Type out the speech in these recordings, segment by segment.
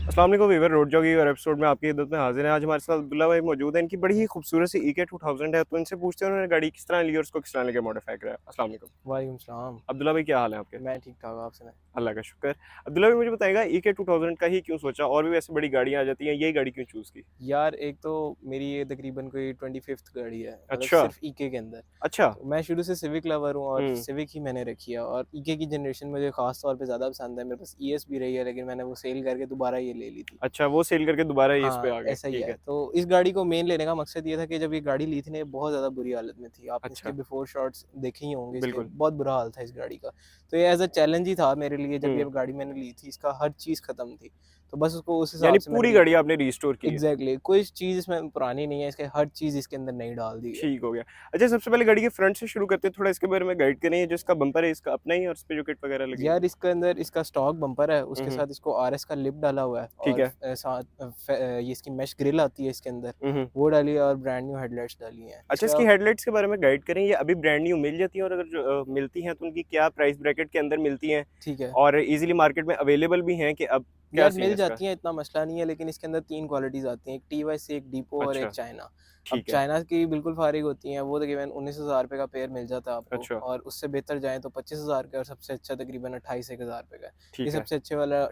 अस्सलाम वालेकुम Weaver road जॉगी और एपिसोड में आपकी खिदमत में हाजिर हैं। आज हमारे साथ अब्दुल्ला भाई मौजूद हैं। इनकी बड़ी ही खूबसूरत सी ईके 2000 है, तो इनसे पूछते हैं उन्होंने गाड़ी किस तरह ली और उसको किस तरह लेके मॉडिफाई कराया। अस्सलाम वालेकुम वालेकुम सलाम। अब्दुल्ला भाई, क्या हाल है आपके? मैं ठीक-ठाक, आप सुनाएँ? अल्लाह का शुक्र। अब्दुल्ला भाई मुझे बताएगा ईके 2000 का ही क्यों सोचा, और भी वैसे बड़ी गाड़ियाँ आ जाती हैं, यही गाड़ी क्यों चूज़ की? यार एक तो मेरी ये तकरीबन कोई 25th गाड़ी है, मतलब अच्छा, सिर्फ़ ईके के अंदर। अच्छा। तो मैं शुरू से सिविक लवर हूँ और हुँ, सिविक ही मैंने रखी है और ईके की जनरेशन मुझे ख़ास तौर पे ज़्यादा पसंद है। मेरे पास ईएस भी रही है लेकिन मैंने वो सेल करके दोबारा ये ले ली थी। अच्छा वो सेल करके दोबारा ये इस पे हाँ, आ गए, ऐसा ही ठीक है। है। तो इस गाड़ी को मेन लेने का मकसद ये था कि जब ये गाड़ी ली थी ना, ये बहुत ज़्यादा बुरी हालत में थी। आपने इसके अच्छा, बिफ़ोर शॉट्स देखे ही होंगे इसके, बिल्कुल। बहुत बुरा हाल था इस गाड़ी का। तो ये एज़ अ चैलेंज ही था मेरे लिए जब ये हुँ, गाड़ी मैंने ली थी, इसका हर चीज़ ख़त्म थी। तो बस उसको उस यानी हिसाब से मैंने पूरी री गाड़ी आपने रिस्टोर की है। एग्ज़ैक्टली कोई चीज़ इसमें पुरानी नहीं है, इसके हर चीज़ इसके अंदर नई डाल दी है। ठीक हो गया। अच्छा, सबसे पहले गाड़ी के फ्रंट से शुरू करते हैं, थोड़ा इसके बारे में गाइड करें। ये जो इसका बम्पर है इसका अपना ही है और इसपे जो किट वगैरह लगी हुई यार है? इसके अंदर इसका स्टॉक बम्पर है, हुँ, उसके हुँ, साथ इसको आरएस का लिप डाला हुआ है ठीक और है। साथ ये इसकी मेश ग्रिल आती है इसके अंदर, हुँ, हुँ। वो डाली है और ब्रांड न्यू हेडलाइट्स डाली हैं। अच्छा, इसके इसकी अलावा हेडलाइट्स के बारे में गाइड करें, ये अभी ब्रांड न्यू मिल जाती हैं और अगर जो मिलती हैं तो उनकी क्या प्राइस ब्रैकेट के अंदर मिलती हैं ठीक है। और ईज़िली मार्केट में अवेलेबल भी हैं कि अब क्या यार सीन है मिल इसका? जाती हैं, इतना मसला नहीं है, लेकिन इसके अंदर 3 क्वालिटीज़ आती हैं, एक टीवाईसी, एक डिपो और एक अच्छा, चाइना। अब ठीक है। चाइना की बिल्कुल फ़ारिग होती हैं, वो तकरीबन ₹19,000 का पेयर मिल जाता है आपको अच्छा, और उससे बेहतर जाएँ तो 25,000 का और सबसे अच्छा तकरीबन 28-1,000 का है। ये ठीक है। सबसे अच्छे वाला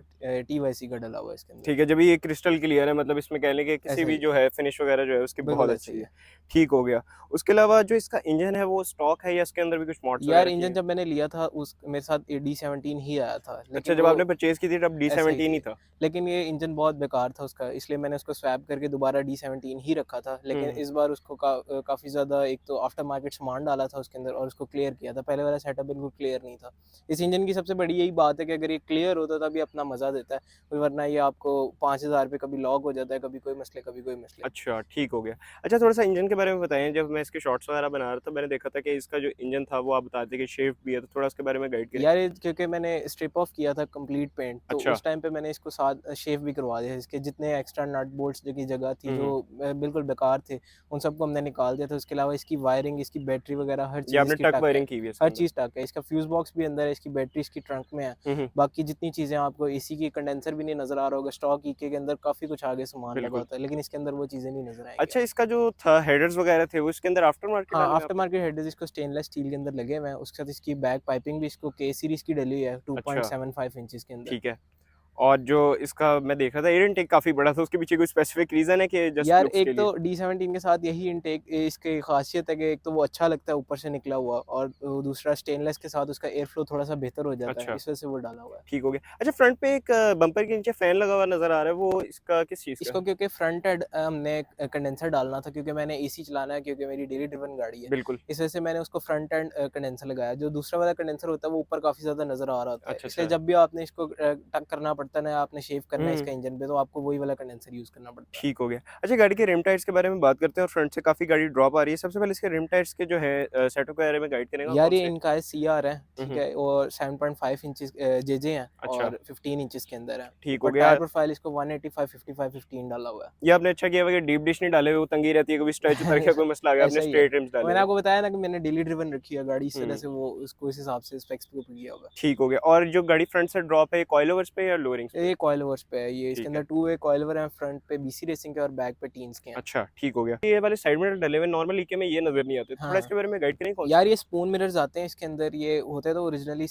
टीवाईसी का डला हुआ है इसके अंदर। ठीक है, जब ये क्रिस्टल क्लियर है, मतलब इसमें कह लें कि किसी ऐसा भी ही जो है, है फिनिश वगैरह जो है उसकी बिल्कुल बहुत ऐसा अच्छी ही है। है। ठीक हो गया। उसके अलावा जो इसका इंजन है वो स्टॉक है या इसके अंदर भी कुछ मॉड्स यार वगैरह किए इंजन हैं? जब मैंने लिया था उस मेरे साथ डी17 ही आया था, अच्छा, लेकिन जब वो आपने परचेज़ की थी तब ऐसा ही D17 ही थी। था? लेकिन ये इंजन बहुत बेकार था उसका, इसलिए मैंने उसको स्वैप करके दोबारा डी17 ही रखा था। लेकिन हुँ, इस बार उसको काफ़ी ज़्यादा एक तो आफ्टर मार्केट सामान डाला था उसके अंदर और उसको क्लियर किया था। पहले वाला सेटअप बिल्कुल क्लियर नहीं था। इस इंजन की सबसे बड़ी यही बात है कि अगर ये क्लियर होता तब ये अपना मज़ा देता है, वरना ये आपको 5000 पे कभी लॉक हो जाता है, कभी कोई मसले, कभी कोई मसले। अच्छा, ठीक हो गया। अच्छा, थोड़ा-सा इंजन के बारे में बताएँ, जब मैं इसके शॉट्स वगैरह बना रहा था मैंने देखा था कि इसका जो इंजन था वो आप बता रहे थे कि शेफ्ट भी है, तो थोड़ा उसके बारे में गाइड करें? यार ये क्योंकि मैंने स्ट्रिप ऑफ किया था कंप्लीट पेंट, तो अच्छा। उस टाइम पे मैंने इसको साथ शेव भी करवा दिया। इसके जितने एक्स्ट्रा नट बोल्ट्स की जगह थी हुँ, जो हुँ। बिल्कुल बेकार थे, उन सबको हमने निकाल दिया था। उसके अलावा इसकी वायरिंग, इसकी बैटरी वगैरह हर ये चीज़ आपने इसकी टक टक है। वायरिंग की हुई है इसके हर अंदर? चीज़ टक है। इसका फ्यूज़ बॉक्स भी अंदर है, इसकी बैटरी इसकी ट्रंक में है। हुँ, हुँ। बाकी जितनी चीज़ें आपको एसी की कंडेंसर भी नहीं नज़र आ रहा होगा, स्टॉक ईके के अंदर काफ़ी कुछ आगे सामान लगा बिल्कुल। होता है, लेकिन इसके अंदर वो चीज़ें नहीं नज़र आएँगी अच्छा, आपको। इसका जो था हेडर्स वगैरह थे वो इसके अंदर आफ्टर मार्केट हाँ, डाले हुए आफ्टर आपने? मार्केट हेडर्स इसको स्टेनलेस स्टील के अंदर लगे हुए हैं। उसके साथ इसकी बैक पाइपिंग भी इसको के सीरीज़ की डली हुई है अच्छा, 2.75 इंचेस के अंदर। ठीक है। और जो इसका मैं देख रहा था एयर इनटेक काफ़ी बड़ा था, उसके पीछे कोई स्पेसिफिक रीज़न है कि जस्ट यार लुक्स एक के तो लिए? डी17 के साथ यही इनटेक इसकी ख़ासियत है कि एक तो वो अच्छा लगता है ऊपर से निकला हुआ और दूसरा स्टेनलेस के साथ उसका एयर फ्लो थोड़ा-सा बेहतर हो जाता है, अच्छा, इस वजह से वो डाला हुआ है। ठीक हो गया। अच्छा, फ्रंट पे एक बम्पर के नीचे फैन लगा हुआ नज़र आ रहा है, वो इसका किस चीज़ का इसको है? क्योंकि फ्रंट हेड हमने कंडेंसर डालना था क्योंकि मैंने एसी चलाना है क्योंकि मेरी डेली ड्रिवन गाड़ी है। बिल्कुल। इस वजह से मैंने उसको फ्रंट एंड कंडेंसर लगाया। जो दूसरा वाला कंडेंसर होता है वो ऊपर काफ़ी ज़्यादा नज़र आ रहा होता है। अच्छा, इसलिए अच्छा। जब भी आपने इसको टक करना पड़ता है ना, आपने शेव करना है हुँ, इसका इंजन पे, तो आपको वही वाला कंडेंसर यूज़ करना पड़ता है। ठीक हो गया। अच्छा, गाड़ी के रिम टायर्स के बारे में बात करते हैं और फ्रंट से काफ़ी गाड़ी ड्रॉप आ रही है। सबसे पहले इसके रिम टायर्स के जो है सेटअप के बारे में गाइड करेंगे, यार ये कौन-से? इनका है सीआर है, हुँ, ठीक हुँ। है? और 7.5 इंचेस जेजे हैं अच्छा, और 15 इंचेस के अंदर है। ठीक हो ऊपर गया। टायर प्रोफाइल इसको 185, 55, 15 डाला हुआ है। ये आपने अच्छा किया हुआ कि डीप डिश नहीं डाले हुए, वो तंगी रहती है, कभी स्ट्रेच उतर गया, कोई मसला आ गया, आपने ऐसा ही है। स्ट्रेट रिम्स और डाले मैंने हुए हैं। आपको बताया ना कि मैंने डेली ड्रिवन रखी है गाड़ी, इस वजह हुँ, से वो उसको इस हिसाब से स्पेक्स के ऊपर किया हुआ है। ठीक हो गया। और जो गाड़ी फ्रंट से ड्रॉप है, ये कॉइल ओवर्स पे या लोअरिंग्स पे? ये कॉइल ओवर्स पे है, ये इसके ठीक अंदर है। 2 वे कॉइल ओवर हैं, फ्रंट पे बीसी रेसिंग के और बैक पे टीन्स के हैं। अच्छा, ठीक हो गया। ये वाले साइड मिरर डले हुए नॉर्मल ईके में ये नज़र नहीं आते, थोड़ा हाँ। इसके बारे में गाइड करेंगे कौन-से यार हैं? ये स्पून मिरर्स आते हैं इसके अंदर, ये होते तो ओरिजिनली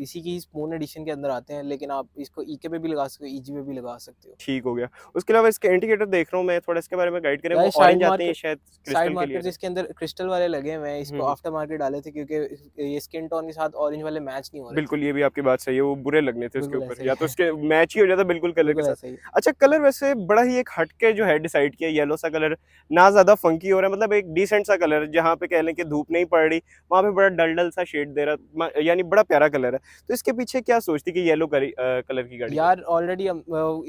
इसी की स्पून एडिशन के अंदर आते हैं, लेकिन आप इसको ईके पे भी लगा सकते हो, ईजी पे भी लगा सकते हो। ठीक हो गया। उसके अलावा इसके इंडिकेटर देख रहा हूँ मैं, थोड़ा इसके बारे में गाइड करें, यार वो ऑरेंज आते हैं, ये शायद साइड क्रिस्टल मार्केट्स क्लियर है। इसके अंदर क्रिस्टल वाले लगे हुए हैं, हुँ, इसको हुँ। आफ्टर मार्केट डाले थे क्योंकि ये स्किन टोन के साथ ऑरेंज वाले मैच नहीं हो रहे थे। बिल्कुल, ये भी आपकी बात सही है, वो बुरे लगने थे उसके बिल्कुल ऊपर, ऐसा ही या तो है, उसके मैच ही हो जाता बिल्कुल कलर के बिल्कुल साथ। ऐसा ही। अच्छा, कलर वैसे बड़ा ही एक हट के जो है डिसाइड किया, येलो सा कलर, ना ज़्यादा फंकी हो रहा है, मतलब एक डिसेंट सा कलर, जहाँ पे कह लें कि धूप नहीं पड़ रही, वहाँ पे बड़ा डल-डल सा शेड दे रहा म यानी बड़ा प्यारा कलर है। तो इसके पीछे क्या सोच थी कि येलो कलर की गाड़ी हो? यार ऑलरेडी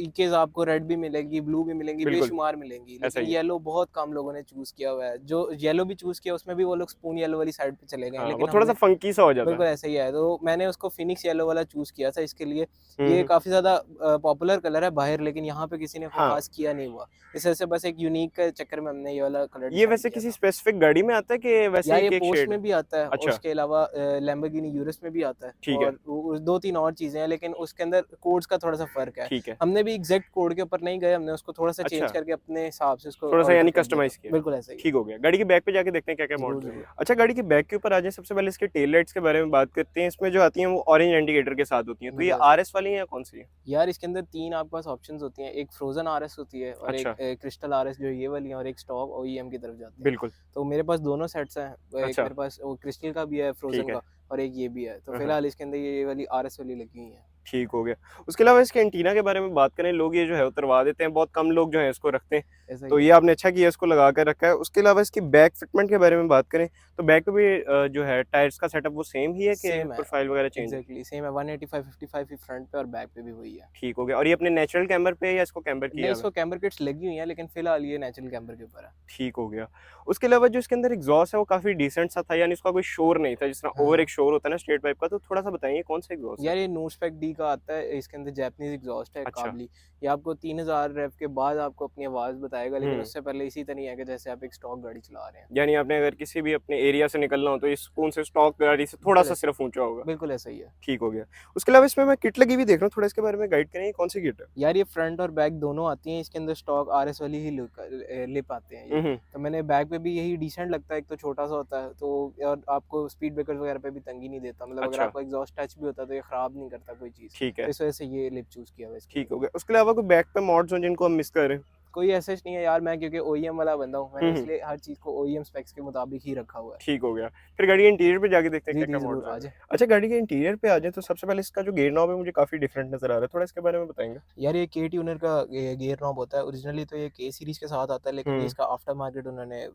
ईकेज़ आपको रेड भी मिलेगी, ब्लू भी मिलेंगी, बिल्कुल, बेशुमार मिलेंगी, ऐसा लेकिन ही है। येलो बहुत कम लोगों ने चूज़ किया हुआ है। जो येलो भी चूज़ किया उसमें भी वो लोग स्पून येलो वाली साइड पे चले गए हैं, हाँ, वो लेकिन थोड़ा-सा हमने फंकी सा हो जाता है। बिल्कुल ऐसा ही है। तो मैंने उसको फिनिक्स येलो वाला चूज़ किया था इसके लिए। हुँ, ये हुँ। काफी ज्यादा पॉपुलर कलर है बाहर, लेकिन यहाँ पे किसी ने हाँ। खास किया नहीं हुआ। इस वजह से बस एक यूनिक के चक्कर में हमने ये वाला कलर ये डिसाइड वैसे किया किसी था। स्पेसिफिक गाड़ी में आता है कि वैसे यार ही ये एक पोर्श शेड? में भी आता है, और अच्छा, उसके अलावा लैम्बोर्गिनी यूरस में भी आता है, ठीक है, और वो 2-3 और चीजें हैं, लेकिन उसके अंदर कोड्स का थोड़ा सा फर्क है। ठीक है। हमने भी एग्जैक्ट कोड के ऊपर नहीं गए, हमने उसको थोड़ा सा चेंज अच्छा, करके अपने हिसाब से उसको थोड़ा-सा ऑल्टर यानी कर दिया था। कस्टमाइज़ किया। बिल्कुल ऐसा ही है। ठीक हो गया। गाड़ी के बैक पे जाके देखते हैं क्या-क्या जरूर मॉडल है। जरूर। अच्छा, गाड़ी के बैक के ऊपर आ जाएँ, सबसे पहले इसके टेल लाइट्स के बारे में बात करते हैं। इसमें जो आती हैं वो ऑरेंज इंडिकेटर के साथ होती हैं। तो ये बिल्कुल ऐसा ही। आरएस वाली हैं या कौन-सी है? यार इसके अंदर 3 आपके पास ऑप्शंस होती हैं, एक फ्रोजन आरएस होती है, और एक अच्छा, क्रिस्टल आरएस जो ये वाली है, और एक स्टॉक ओईएम की तरफ जाती है। बिल्कुल। तो मेरे पास दोनों सेट्स हैं, एक अच्छा, मेरे पास वो क्रिस्टल का भी है फ्रोजन ठीक है। का, और एक ये भी है। तो हाँ, हाँ। फिलहाल इसके अंदर ये वाली आरएस वाली लगी हुई है। ठीक हो गया। उसके अलावा इसके एंटीना के बारे में बात करें, लोग ये जो है उतरवा देते हैं, बहुत कम लोग जो है इसको रखते हैं। ऐसा तो ही ये है। आपने अच्छा किया इसको लगा कर रखा है। उसके अलावा इसकी बैक फिटमेंट के बारे में बात करें, तो बैक पे भी जो है टायर्स का सेटअप वो सेम ही है कि सेम है, प्रोफाइल वगैरह चेंज है? एग्जैक्टली सेम है। 185/55 ही फ्रंट पे, और बैक पे भी वही है। ठीक हो गया। और ये अपने नेचुरल कैमर पे है या इसको कैम्बर नहीं, किया हुआ है? इसको कैम्बर किट्स लगी हुई हैं, लेकिन फिलहाल ये नेचुरल कैम्बर के ऊपर है। ठीक हो गया। उसके अलावा जो इसके अंदर एग्ज़ॉस्ट है वो काफ़ी डिसेंट सा था, यानी इसका कोई शोर नहीं था, जिस तरह ओवर हाँ। एक शोर होता है ना स्ट्रेट पाइप का, तो थोड़ा-सा बताइए कौन सा एग्ज़ॉस्ट है? यार ये नोस्पेक डी का आता है, इसके अंदर जैपनीज एग्जॉस्ट है अच्छा। काबली। ये आपको 3000 रेव के बाद आपको अपनी आवाज़ बताएगा, लेकिन हुँ। उससे पहले इसी तरह नहीं है कि जैसे आप एक स्टॉक गाड़ी चला रहे हैं। यानी आपने अगर किसी भी अपने एरिया से निकलना हो तो ये सुकून से स्टॉक गाड़ी से बिल्कुल थोड़ा-सा ऐसा सिर्फ ऊँचा होगा। बिल्कुल ऐसा ही है। ठीक हो गया। उसके अलावा इसमें मैं किट लगी हुई देख रहा हूँ, थोड़ा इसके बारे में गाइड करें, ये कौन-सी किट है? यार ये फ्रंट और बैक दोनों आती हैं, इसके अंदर स्टॉक आरएस वाली ही लिप आते हैं हुँ, ये। हुँ। तो मैंने बैक पे भी यही डिसेंट लगता है, एक तो छोटा सा होता है, तो और आपको स्पीड ब्रेकर्स वगैरह पे भी तंगी नहीं देता, मतलब अगर अच्छा, आपका एग्जॉस्ट टच भी होता है तो ये खराब नहीं करता कोई चीज़। ठीक है। तो इस वजह से ये लिप चूज़ किया हुआ है इसके ठीक लिए। हो गया। उसके अलावा कोई बैक पे मॉड्स हो जिनको हम मिस कर रहे हैं? कोई ऐसा नहीं है यार, मैं क्योंकि ओईएम वाला बंदा हूँ, हुँ, मैंने हुँ। इसलिए हर चीज़ को ओईएम स्पेक्स के मुताबिक ही रखा हुआ है। ठीक हो गया। फिर गाड़ी के इंटीरियर पे जाके देखते हैं जी, जी, क्या-क्या ज़रूर मॉड्स आ हैं। जाए। अच्छा, गाड़ी के इंटीरियर पे आ जाएँ तो सबसे पहले इसका जो गियर नॉब है मुझे काफ़ी डिफरेंट नज़र आ रहा है, थोड़ा इसके बारे में बताएँगे? यार ये के ट्यूनर का गियर नॉब होता है, ओरिजिनली तो ये के सीरीज़ के साथ आता है, लेकिन ये हुँ। इसका आफ्टर मार्केट उन्होंने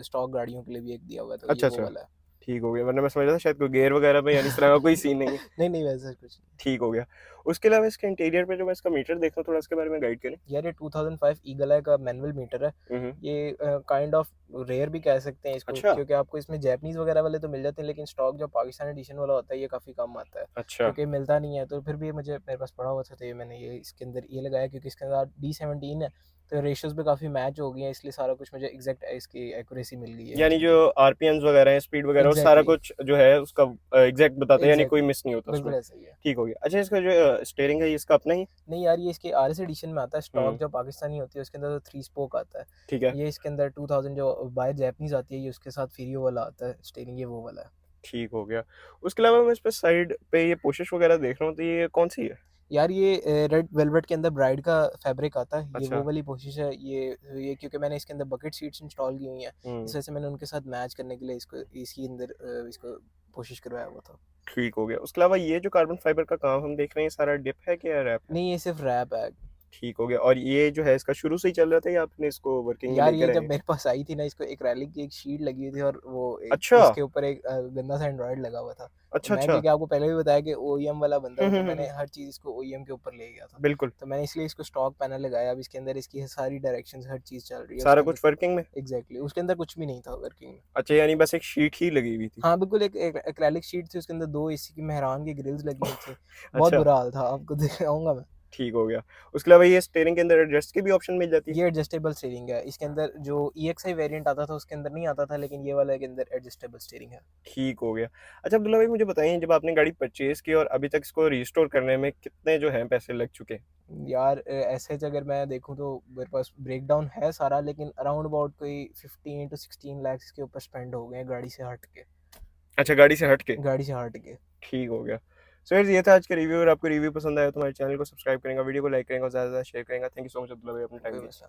स्टॉक गाड़ियों के लिए भी एक दिया हुआ है, तो ये अच्छा, वो अच्छा। वाला है। ठीक हो गया, वरना मैं समझ रहा था शायद कोई गियर वगैरह में यानी इस तरह का कोई सीन नहीं है। नहीं, नहीं वैसा कुछ नहीं। ठीक हो गया। उसके अलावा इसके इंटीरियर पे जो मैं इसका मीटर देख रहा हूँ, थोड़ा इसके बारे में गाइड करें? यार ये 2005 ईगल आई का मैनुअल मीटर है। हुँ, हुँ। ये काइंड ऑफ रेयर भी कह सकते हैं इसको, अच्छा, क्योंकि आपको इसमें जैपनीज़ वगैरह वाले तो मिल जाते हैं, लेकिन स्टॉक जो पाकिस्तान एडिशन वाला होता है ये काफ़ी कम आता है, अच्छा। क्योंकि मिलता नहीं है। तो फिर भी मुझे मेरे पास पड़ा हुआ था, तो ये मैंने ये इसके अंदर ये लगाया, क्योंकि इसके अंदर D17 है, तो रेशियोज़ भी काफ़ी मैच हो गई हैं, इसलिए सारा कुछ मुझे एग्जैक्ट इसकी एक्यूरेसी मिल गई है इन यानी चीज़ों जो की। आरपीएम्स वगैरह हैं, स्पीड वगैरह वो सारा एग्जैक्टली, कुछ जो है उसका एग्ज़ैक्ट बताता है, यानी कोई एग्जैक्टली, मिस नहीं होता उसमें। बिल्कुल ऐसा ही है। ठीक हो गया। अच्छा, इसका जो स्टीयरिंग है ये इसका अपना ही है? नहीं यार, ये इसके आरएस एडिशन में आता है, स्टॉक हुँ, जो पाकिस्तानी होती है उसके अंदर तो 3 स्पोक आता है। ठीक है। ये इसके अंदर 2000 जो बाय जैपनीज़ आती है, ये उसके साथ फीरियो वाला आता है स्टीयरिंग, ये वो वाला है। ठीक हो गया। उसके अलावा मैं इस पे साइड पे ये पोशिश वगैरह देख रहा हूँ, तो ये कौन-सी है? यार ये रेड वेलवेट के अंदर ब्राइड का फैब्रिक आता है, ये वो अच्छा। वाली कोशिश है। ये क्योंकि मैंने इसके अंदर बकेट सीट्स इंस्टॉल की हुई हैं, इस हुँ, वजह से मैंने उनके साथ मैच करने के लिए इसको इसके अंदर इसको कोशिश करवाया हुआ था। ठीक हो गया। उसके अलावा ये जो कार्बन फाइबर का काम हम देख रहे हैं, ये सारा डिप है कि या रैप है? नहीं, ये सिर्फ रैप है। ठीक हो गया। और ये जो है इसका शुरू से ही चल रहा था या आपने इसको वर्किंग में यार ये लेकर जब आए? मेरे पास आई थी ना, इसको एक्रेलिक की एक शीट लगी हुई थी, और वो एक अच्छा! इसके ऊपर एक गंदा सा एंड्रॉइड लगा हुआ था। तो अच्छा, मैं, अच्छा। क्योंकि आपको पहले भी बताया कि ओईएम वाला बंदा हुँ, हूँ, तो हुँ, हुँ, मैंने हुँ। हर चीज़ इसको ओईएम के ऊपर ले गया था। बिल्कुल, तो मैंने इसलिए इसको स्टॉक पैनल लगाया। अब इसके अंदर इसकी सारी डायरेक्शंस हर चीज़ चल रही है सारा उसके अंदर। कुछ वर्किंग में? एग्जैक्टली, उसके अंदर कुछ भी नहीं था वर्किंग में। अच्छा, यानी बस एक शीट ही लगी हुई थी। हाँ, बिल्कुल एक एक एक्रेलिक शीट थी, उसके अंदर 2 एसी की मेहरान की ग्रिल्स लगी हुई थी। बहुत अच्छा, बुरा हाल था, आपको दिखाऊँगा मैं। ठीक हो गया। उसके अलावा ये स्टीयरिंग के अंदर एडजस्ट की भी ऑप्शन मिल जाती है? ये एडजस्टेबल स्टीयरिंग है। इसके अंदर जो ईएक्सआई वेरिएंट आता था उसके अंदर नहीं आता था, लेकिन ये वाला के अंदर एडजस्टेबल स्टीयरिंग है। ठीक हो गया। अच्छा अब्दुल्ला भाई, मुझे बताइए, जब आपने गाड़ी परचेज़ की और अभी तक इसको रिस्टोर करने में कितने जो हैं पैसे लग चुके हैं? यार ऐसे ज अगर मैं देखूँ तो मेरे पास ब्रेकडाउन है सारा, लेकिन अराउंड अबाउट कोई 15 टू 16 लाख के ऊपर स्पेंड हो गए हैं गाड़ी से हट के। अच्छा, गाड़ी से हट के? गाड़ी से हट के। ठीक हो गया। सो गाइस, ये था आज का रिव्यू। और आपको रिव्यू पसंद आया तो हमारे चैनल को सब्सक्राइब करेंगे, वीडियो को लाइक करेंगे और ज़्यादा से ज़्यादा शेयर करेंगे। Thank you so much Abdullah भाई, अपना टाइम कोई दिया। मसला